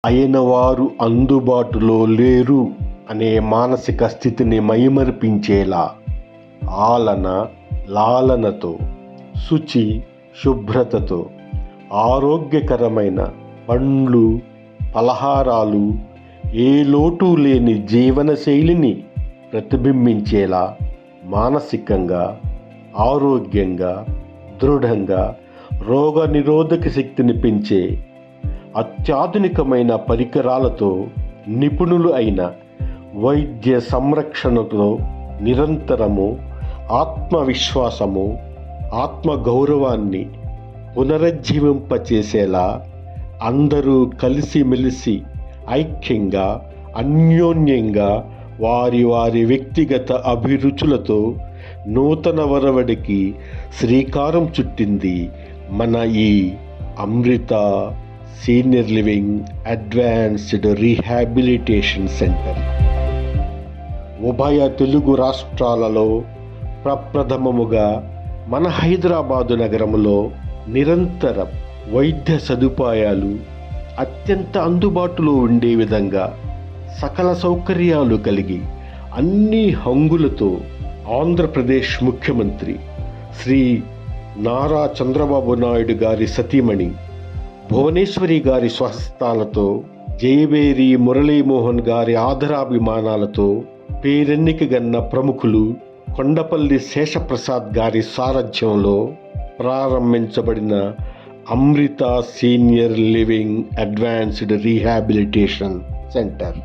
అయిన వారు అందుబాటులో లేరు అనే మానసిక స్థితిని మైమరిపించేలా ఆలన లాలనతో, శుచి శుభ్రతతో, ఆరోగ్యకరమైన పండ్లు పలహారాలు, ఏ లోటు లేని జీవనశైలిని ప్రతిబింబించేలా మానసికంగా, ఆరోగ్యంగా, దృఢంగా, రోగనిరోధక శక్తిని పెంచే అత్యాధునికమైన పరికరాలతో నిపుణులు అయిన వైద్య సంరక్షణతో నిరంతరము ఆత్మవిశ్వాసము, ఆత్మగౌరవాన్ని పునరుజ్జీవింపచేసేలా అందరూ కలిసిమెలిసి ఐక్యంగా, అన్యోన్యంగా వారి వారి వ్యక్తిగత అభిరుచులతో నూతన వరవడికి శ్రీకారం చుట్టింది మన ఈ Amrita senior living advanced rehabilitation centre. ఉభయ తెలుగు రాష్ట్రాలలో ప్రప్రథమముగా మన హైదరాబాదు నగరంలో నిరంతరం వైద్య సదుపాయాలు అత్యంత అందుబాటులో ఉండే విధంగా సకల సౌకర్యాలు కలిగి అన్ని హంగులతో ఆంధ్రప్రదేశ్ ముఖ్యమంత్రి శ్రీ నారా చంద్రబాబు నాయుడు గారి సతీమణి భువనేశ్వరి గారి స్వహస్తాలతో, జయబేరి మురళీమోహన్ గారి ఆదరాభిమానాలతో పేరెన్నికగన్న ప్రముఖులు కొండపల్లి శేషప్రసాద్ గారి సారథ్యంలో ప్రారంభించబడిన Amrita senior living advanced rehabilitation centre